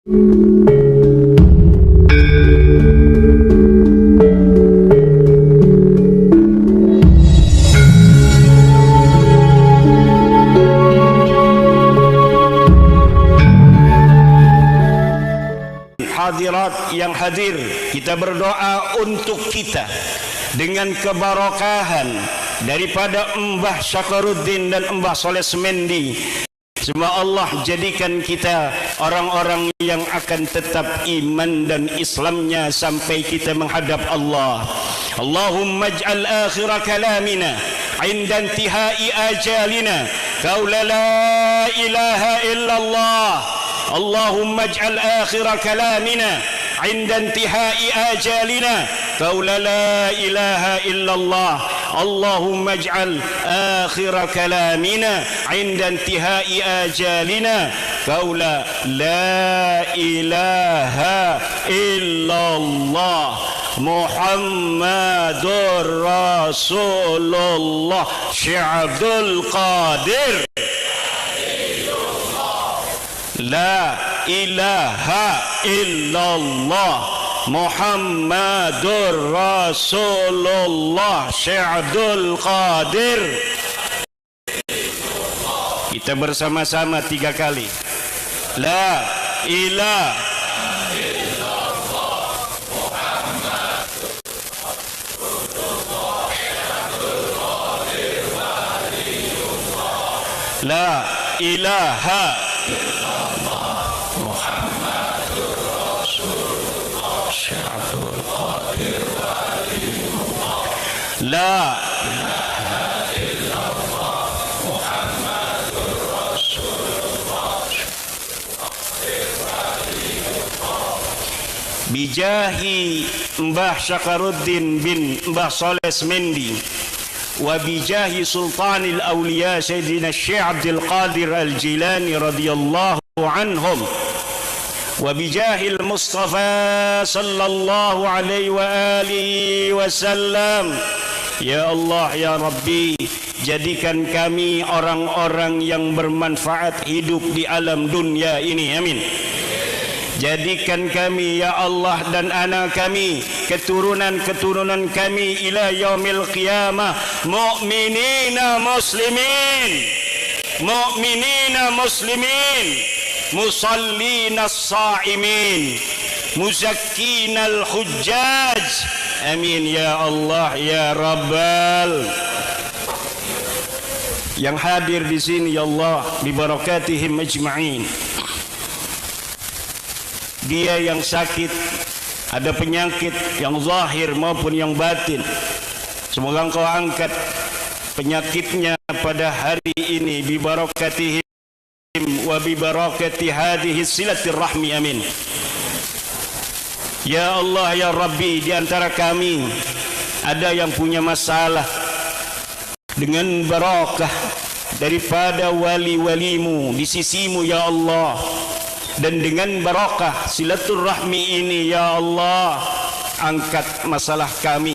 Hadirat yang hadir, kita berdoa untuk kita dengan kebarokahan daripada Mbah Syakaruddin dan Mbah Soleh Semendi. Semoga Allah jadikan kita orang-orang yang akan tetap iman dan Islamnya sampai kita menghadap Allah. Allahumma ij'al akhir kalamina 'inda intihai ajalina qaula la ilaha illallah. Allahumma ij'al akhir kalamina 'inda intihai ajalina qaula la ilaha illallah. Allahumma ij'al akhir kalamina 'inda intihai ajalina qaula la ilaha illallah Muhammadur Rasulullah Syekh Abdul Qadir. La ilaha illallah Muhammadur Rasulullah Syekh Abdul Qadir. Kita bersama-sama 3 kali. La ilaha illallah Muhammadur Rasulullah Syekh Abdul Qadir Waliullah. La ilaha La ilaha illallah Muhammadur Rasulullah. Bijahi Mbah Syakaruddin bin Mbah Soleh Semendi wa bijahi Sultanil Awliya Sayyidina Syekh Abdul Qadir Al-Jilani radhiyallahu anhum wa bijahil Mustafa sallallahu alaihi wa alihi wasallam. Ya Allah, ya Rabbi, jadikan kami orang-orang yang bermanfaat hidup di alam dunia ini, amin. Jadikan kami ya Allah dan anak kami, keturunan-keturunan kami ila yaumil qiyamah mu'minina muslimin, mu'minina muslimin, musallina as-sa'imin, muzakkinal hujjaj. Amin ya Allah ya Rabbal. Yang hadir di sini ya Allah bi barakatihim ajma'in. Dia yang sakit, ada penyakit yang zahir maupun yang batin, semoga Engkau angkat penyakitnya pada hari ini bi barakatihim wa bi barakati hadhihi silaturrahmi, amin. Ya Allah ya Rabbi, di antara kami ada yang punya masalah, dengan barakah daripada wali-walimu di sisimu ya Allah, dan dengan barakah silaturrahmi ini ya Allah, angkat masalah kami.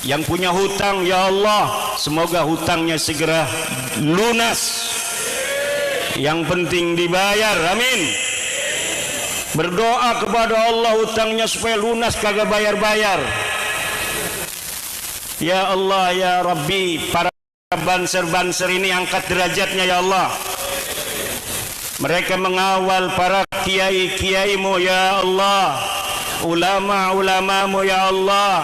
Yang punya hutang ya Allah, semoga hutangnya segera lunas, yang penting dibayar, amin. Berdoa kepada Allah hutangnya supaya lunas, kagak bayar-bayar. Ya Allah ya Rabbi, para banser-banser ini angkat derajatnya ya Allah. Mereka mengawal para kiai-kiaimu ya Allah, ulama-ulamamu ya Allah,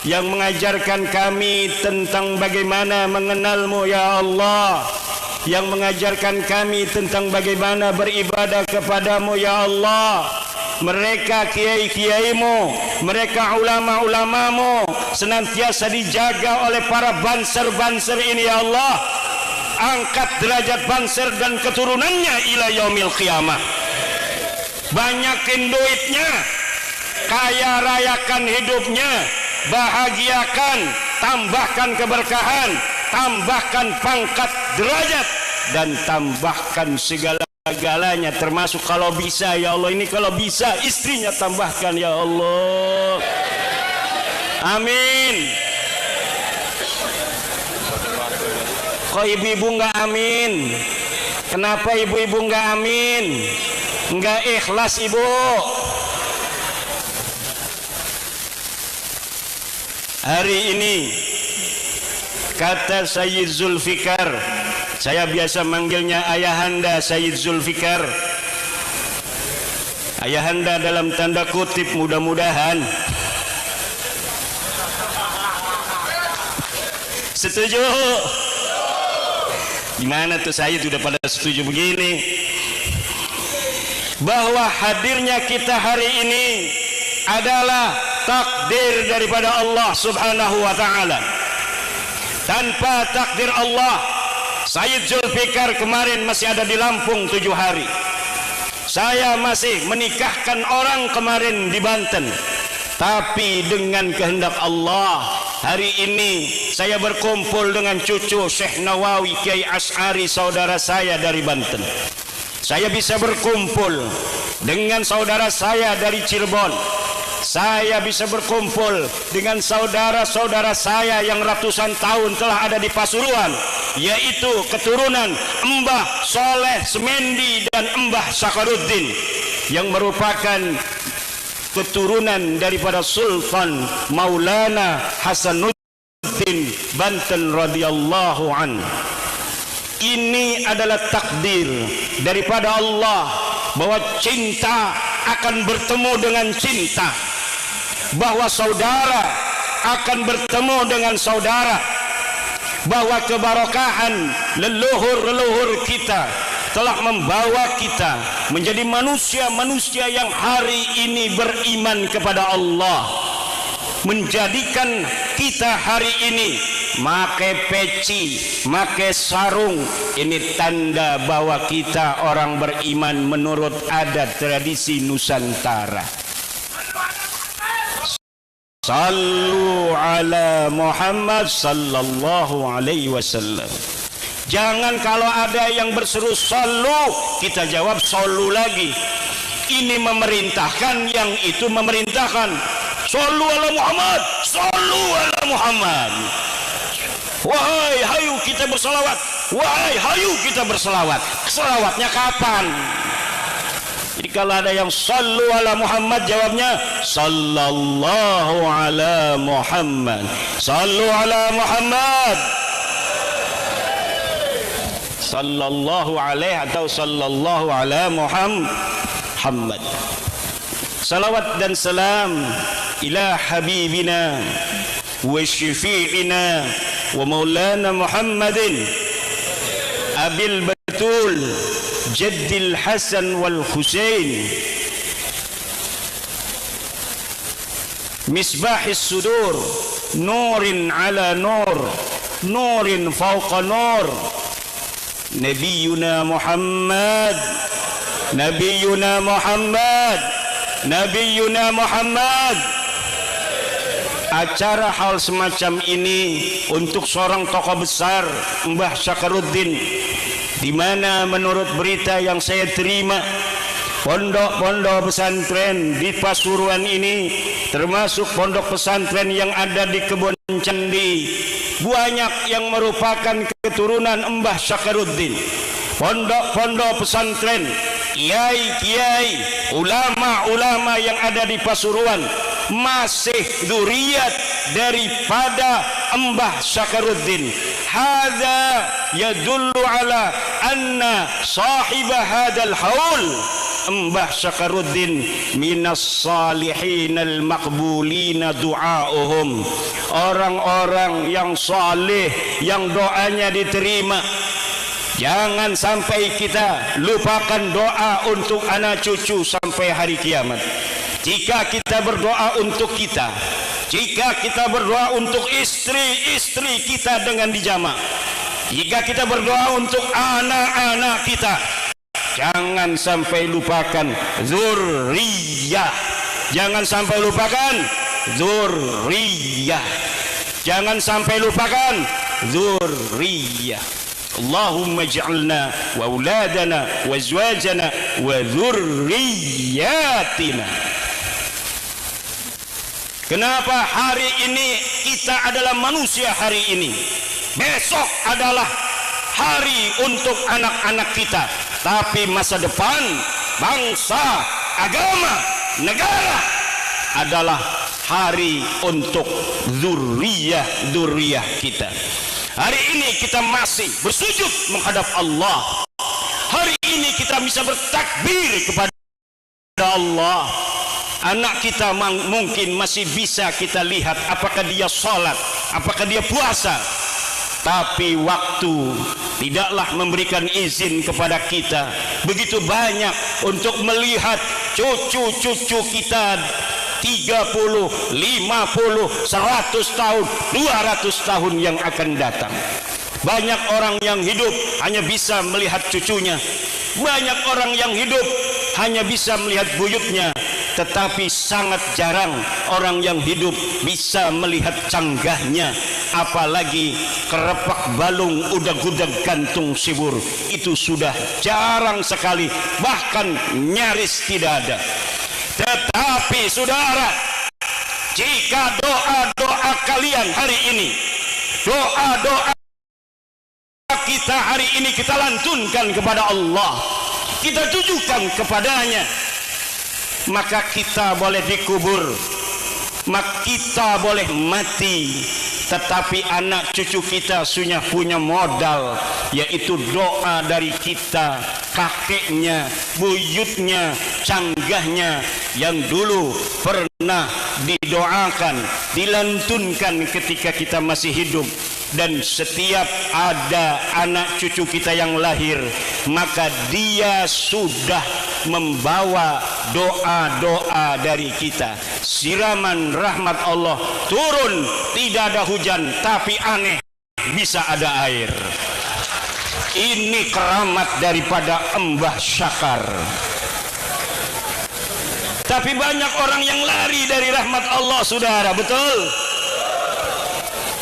yang mengajarkan kami tentang bagaimana mengenalmu ya Allah, yang mengajarkan kami tentang bagaimana beribadah kepadamu ya Allah. Mereka kiai-kiaimu, mereka ulama-ulamamu senantiasa dijaga oleh para banser-banser ini ya Allah. Angkat derajat banser dan keturunannya ila yaumil qiyamah. Banyakin duitnya, kaya rayakan hidupnya, bahagiakan, tambahkan keberkahan, tambahkan pangkat derajat, dan tambahkan segala-galanya, termasuk kalau bisa ya Allah, ini kalau bisa istrinya tambahkan ya Allah, amin. Kok ibu-ibu nggak amin? Kenapa ibu-ibu nggak amin? Enggak ikhlas ibu. Hari ini kata Sayyid Zulfikar, saya biasa manggilnya Ayahanda Sayyid Zulfikar. Ayahanda dalam tanda kutip, mudah-mudahan. Setuju? Gimana tuh Sayyid udah pada setuju begini? Bahwa hadirnya kita hari ini adalah takdir daripada Allah Subhanahu wa ta'ala. Tanpa takdir Allah, Sayyid Zulfikar kemarin masih ada di Lampung 7 hari. Saya masih menikahkan orang kemarin di Banten. Tapi dengan kehendak Allah, hari ini saya berkumpul dengan cucu Syekh Nawawi Kiai Asy'ari, saudara saya dari Banten. Saya bisa berkumpul dengan saudara saya dari Cirebon. Saya bisa berkumpul dengan saudara-saudara saya yang ratusan tahun telah ada di Pasuruan, yaitu keturunan Mbah Soleh Semendi dan Mbah Sakaruddin, yang merupakan keturunan daripada Sultan Maulana Hasanuddin Banten radhiyallahu anhu. Ini adalah takdir daripada Allah, bahwa cinta akan bertemu dengan cinta, bahwa saudara akan bertemu dengan saudara, bahwa keberkahan leluhur-leluhur kita telah membawa kita menjadi manusia-manusia yang hari ini beriman kepada Allah, menjadikan kita hari ini make peci, make sarung. Ini tanda bahwa kita orang beriman menurut adat tradisi Nusantara. Sallu ala Muhammad sallallahu alaihi wasallam. Jangan kalau ada yang berseru sallu, kita jawab sallu lagi. Ini memerintahkan, yang itu memerintahkan. Sallu ala Muhammad, sallu ala Muhammad. Wahai hayu kita berselawat, wahai hayu kita berselawat. Selawatnya kapan? Jadi kalau ada yang sallu ala Muhammad, jawabnya sallallahu ala Muhammad, sallu ala Muhammad, sallallahu alaihi atau sallallahu ala Muhammad. Salawat dan salam ila habibina wa syafi'ina wa maulana Muhammadin abil batul jaddil Hasan wal Husain misbahis sudur nurin ala nur nurin fawqa nur Nabiyuna Muhammad, Nabiyuna Muhammad, Nabiyuna Muhammad. Acara hal semacam ini untuk seorang tokoh besar, Mbah Sakaruddin, di mana menurut berita yang saya terima, pondok-pondok pesantren di Pasuruan ini, termasuk pondok pesantren yang ada di Kebon Candi, banyak yang merupakan keturunan Mbah Sakaruddin. Pondok-pondok pesantren, kiai-kiai, ulama-ulama yang ada di Pasuruan masih dzurriyyat daripada Mbah Sakaruddin. Hadza yadullu ala anna sahiba hadzal haul Mbah Sakaruddin minas salihin al maqbulina du'auhum, orang-orang yang saleh yang doanya diterima. Jangan sampai kita lupakan doa untuk anak cucu sampai hari kiamat. Jika kita berdoa untuk kita, jika kita berdoa untuk istri-istri kita dengan dijama', jika kita berdoa untuk anak-anak kita, jangan sampai lupakan dzurriyyah. Jangan sampai lupakan dzurriyyah. Jangan sampai lupakan dzurriyyah. Allahumma ij'alna wa auladana wa azwajana wa dzurriyyatina. Kenapa hari ini kita adalah manusia hari ini? Besok adalah hari untuk anak-anak kita. Tapi masa depan bangsa, agama, negara adalah hari untuk zuriyah kita. Hari ini kita masih bersujud menghadap Allah. Hari ini kita bisa bertakbir kepada Allah. Anak kita mungkin masih bisa kita lihat apakah dia sholat, apakah dia puasa. Tapi waktu tidaklah memberikan izin kepada kita begitu banyak untuk melihat cucu-cucu kita 30, 50, 100 tahun, 200 tahun yang akan datang. Banyak orang yang hidup hanya bisa melihat cucunya. Banyak orang yang hidup hanya bisa melihat buyutnya. Tetapi sangat jarang orang yang hidup bisa melihat canggahnya. Apalagi kerepak balung udag-udag gantung sibur. Itu sudah jarang sekali, bahkan nyaris tidak ada. Tetapi saudara, jika doa-doa kalian hari ini, doa-doa kita hari ini kita lantunkan kepada Allah, kita tujukan kepadanya, maka kita boleh dikubur, maka kita boleh mati, tetapi anak cucu kita sudah punya modal, yaitu doa dari kita, kakeknya, buyutnya, canggahnya yang dulu pernah didoakan, dilantunkan ketika kita masih hidup. Dan setiap ada anak cucu kita yang lahir, maka dia sudah membawa doa-doa dari kita. Siraman rahmat Allah turun, tidak ada hujan, tapi aneh bisa ada air. Ini keramat daripada Mbah Syakar. Tapi banyak orang yang lari dari rahmat Allah, saudara, betul?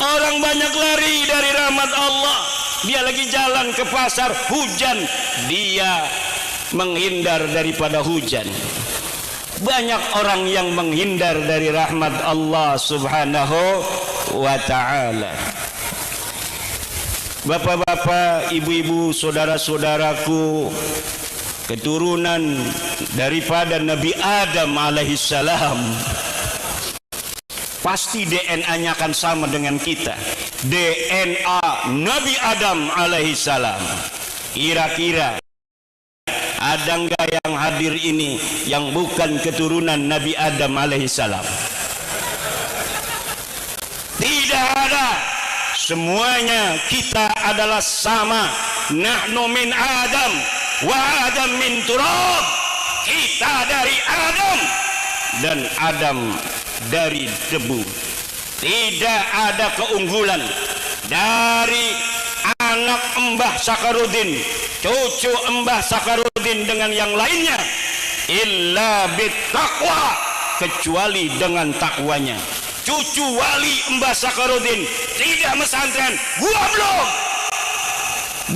Orang banyak lari dari rahmat Allah. Dia lagi jalan ke pasar, hujan, dia menghindar daripada hujan. Banyak orang yang menghindar dari rahmat Allah subhanahu wa ta'ala. Bapak-bapak, ibu-ibu, saudara-saudaraku, keturunan daripada Nabi Adam alaihissalam, pasti DNA-nya akan sama dengan kita. DNA Nabi Adam alaihissalam. Kira-kira ada enggak yang hadir ini yang bukan keturunan Nabi Adam alaihissalam? Tidak ada. Semuanya kita adalah sama. Nahnu min Adam wa Adam min turab. Kita dari Adam dan Adam dari debu. Tidak ada keunggulan dari anak Mbah Sakarudin, cucu Mbah Sakarudin dengan yang lainnya, illa bittaqwa, kecuali dengan takwanya. Cucu wali Mbah Sakarudin tidak mesantren, gua belum.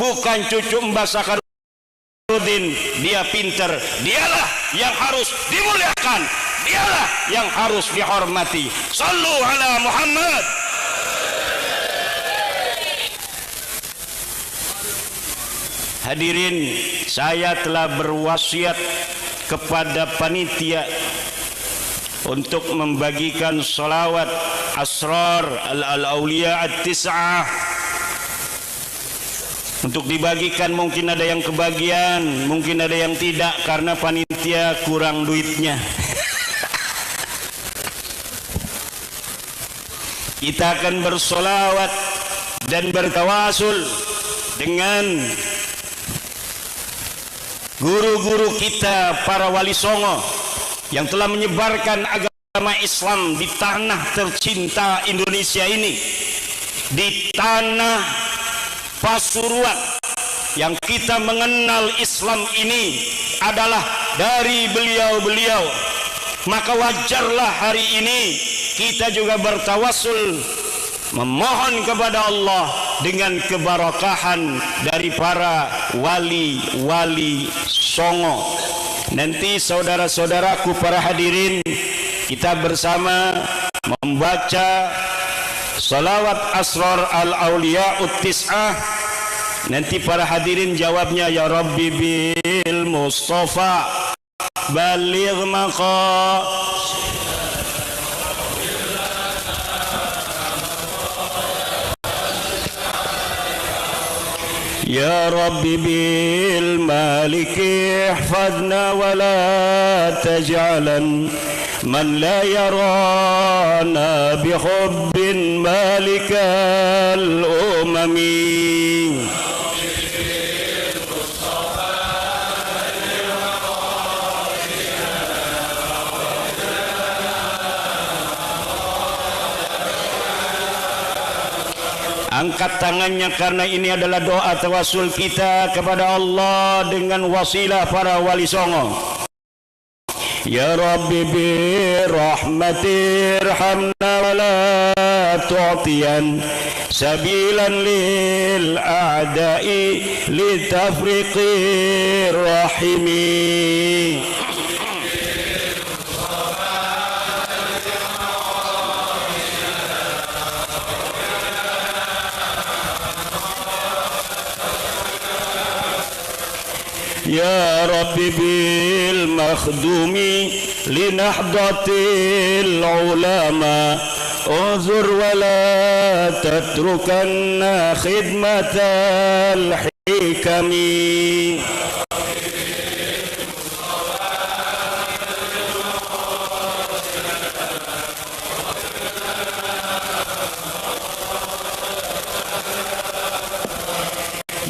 Bukan cucu Mbah Sakarudin dia pinter, dialah yang harus dimuliakan, dialah yang harus dihormati. Sallu ala Muhammad. Hadirin, saya telah berwasiat kepada panitia untuk membagikan salawat asrar al-awliya at-tis'ah. Untuk dibagikan, mungkin ada yang kebagian, mungkin ada yang tidak, karena panitia kurang duitnya. Kita akan bersolawat dan bertawasul dengan guru-guru kita, para wali songo yang telah menyebarkan agama Islam di tanah tercinta Indonesia ini, di tanah Pasuruan yang kita mengenal Islam ini adalah dari beliau-beliau. Maka wajarlah hari ini kita juga bertawassul, memohon kepada Allah dengan keberkahan dari para wali-wali songo. Nanti saudara-saudaraku para hadirin, kita bersama membaca salawat asrar al-awliya ut-tis'ah. Nanti para hadirin jawabnya ya Rabbi bil Mustafa baligh maqam Ya Rabbi bil maliki ihfadna wa la taj'alan man la yarana bi hubbin malikal umami Angkat tangannya karena ini adalah doa tawasul kita kepada Allah dengan wasilah para wali songo. Ya Rabbi bi rahmatir hamna wa la tu'tiyan sabilan lil a'da'i li tafriqir rahimi. Ya Rabbi bil makhdumi linahdatil ulama uzur wa la tatrukanna khidmatal hikami.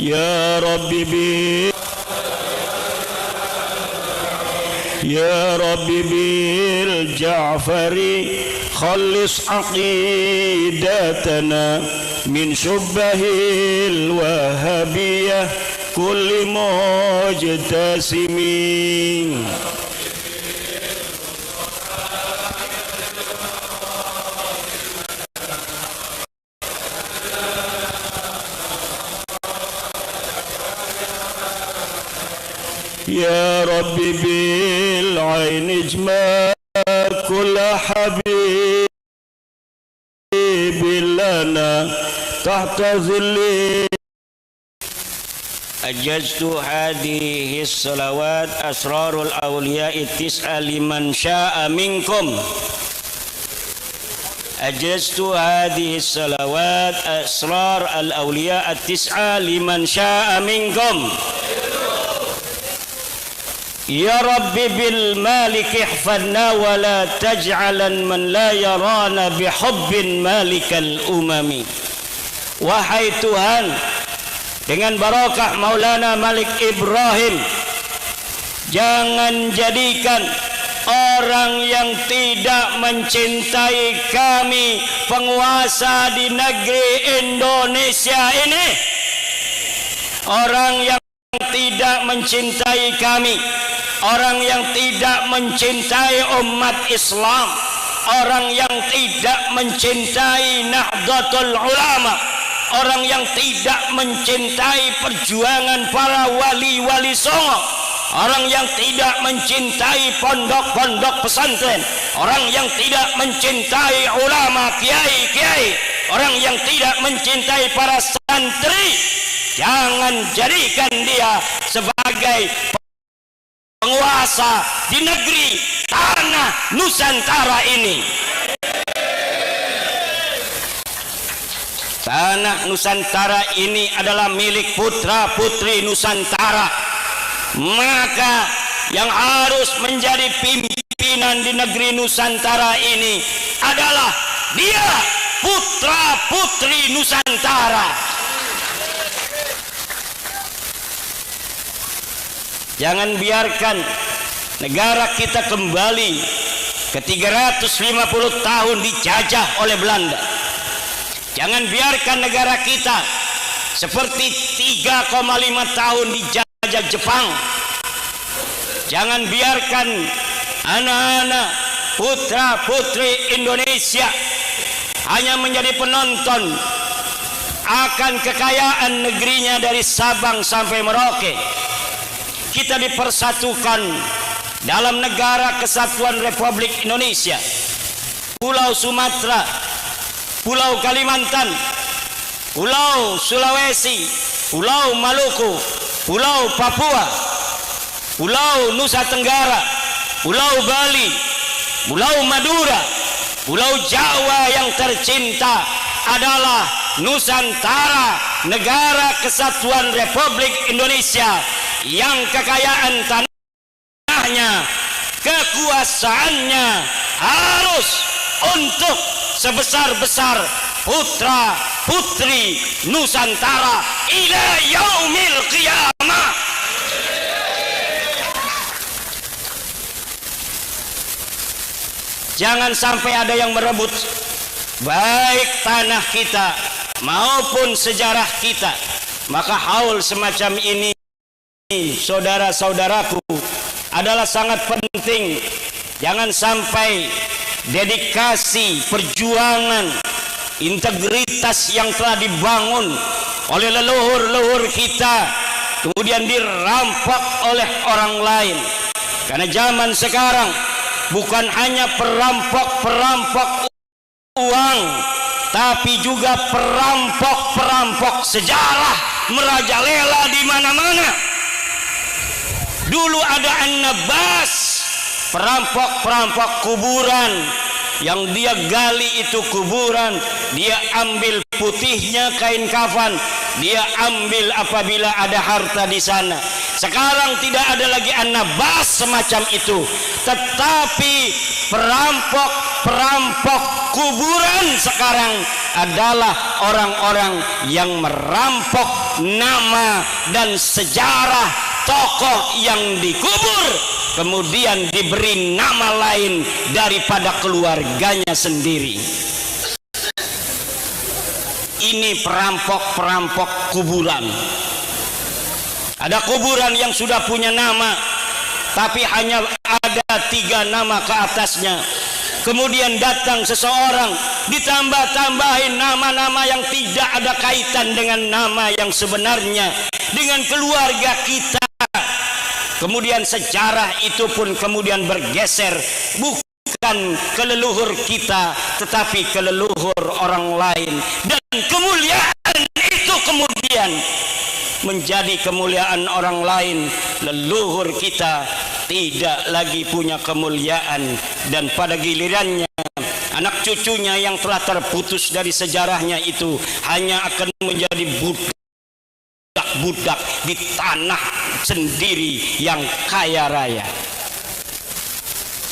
Ya Rabbi bil Ya Rabbi bil Ja'fari khallis aqidatana min syubbahil wahabiyah kulli mujtasimin. Ya Rabbi bil ain ijma kulla habib lana tahta zilli ajaztu hadhihi salawat asrarul awliya'i tis'a liman sya'a minkum ajaztu hadhihi salawat asrar al awliya'i tis'a liman sya'a minkum. Ya Rabbi bil malik ihfadna wa la taj'alan man la yarana bihubbin malikal umami. Wahai Tuhan, dengan barakah Maulana Malik Ibrahim, jangan jadikan orang yang tidak mencintai kami penguasa di negeri Indonesia ini, orang yang tidak mencintai kami, orang yang tidak mencintai umat Islam, orang yang tidak mencintai Nahdlatul Ulama, orang yang tidak mencintai perjuangan para wali-wali songo, orang yang tidak mencintai pondok-pondok pesantren, orang yang tidak mencintai ulama kiai-kiai, orang yang tidak mencintai para santri. Jangan jadikan dia sebagai penguasa di negeri tanah Nusantara ini. Tanah Nusantara ini adalah milik putra putri Nusantara. Maka yang harus menjadi pimpinan di negeri Nusantara ini adalah dia, putra putri Nusantara. Jangan biarkan negara kita kembali ke 350 tahun dijajah oleh Belanda. Jangan biarkan negara kita seperti 3,5 tahun dijajah Jepang. Jangan biarkan anak-anak putra putri Indonesia hanya menjadi penonton akan kekayaan negerinya dari Sabang sampai Merauke. Kita dipersatukan dalam negara kesatuan Republik Indonesia. Pulau Sumatera, Pulau Kalimantan, Pulau Sulawesi, Pulau Maluku, Pulau Papua, Pulau Nusa Tenggara, Pulau Bali, Pulau Madura, Pulau Jawa yang tercinta adalah Nusantara, Negara Kesatuan Republik Indonesia yang kekayaan tanahnya, kekuasaannya harus untuk sebesar-besar putra putri Nusantara ila yaumil qiyamah. Jangan sampai ada yang merebut baik tanah kita maupun sejarah kita. Maka haul semacam ini, saudara-saudaraku, adalah sangat penting. Jangan sampai dedikasi, perjuangan, integritas yang telah dibangun oleh leluhur-leluhur kita kemudian dirampok oleh orang lain. Karena zaman sekarang bukan hanya perampok-perampok uang, tapi juga perampok-perampok sejarah merajalela di mana-mana. Dulu ada An-Nabas, perampok-perampok kuburan, yang dia gali itu kuburan, dia ambil putihnya kain kafan, dia ambil apabila ada harta di sana. Sekarang tidak ada lagi An-Nabas semacam itu, tetapi perampok-perampok kuburan sekarang adalah orang-orang yang merampok nama dan sejarah tokoh yang dikubur, kemudian diberi nama lain daripada keluarganya sendiri. Ini perampok-perampok kuburan. Ada kuburan yang sudah punya nama, tapi hanya ada 3 nama ke atasnya. Kemudian datang seseorang, ditambah-tambahin nama-nama yang tidak ada kaitan dengan nama yang sebenarnya, dengan keluarga kita. Kemudian sejarah itu pun kemudian bergeser, bukan ke leluhur kita, tetapi ke leluhur orang lain. Dan kemuliaan itu kemudian menjadi kemuliaan orang lain. Leluhur kita tidak lagi punya kemuliaan, dan pada gilirannya anak cucunya yang telah terputus dari sejarahnya itu hanya akan menjadi budak di tanah sendiri yang kaya raya.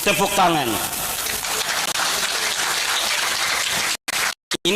Tepuk tangan.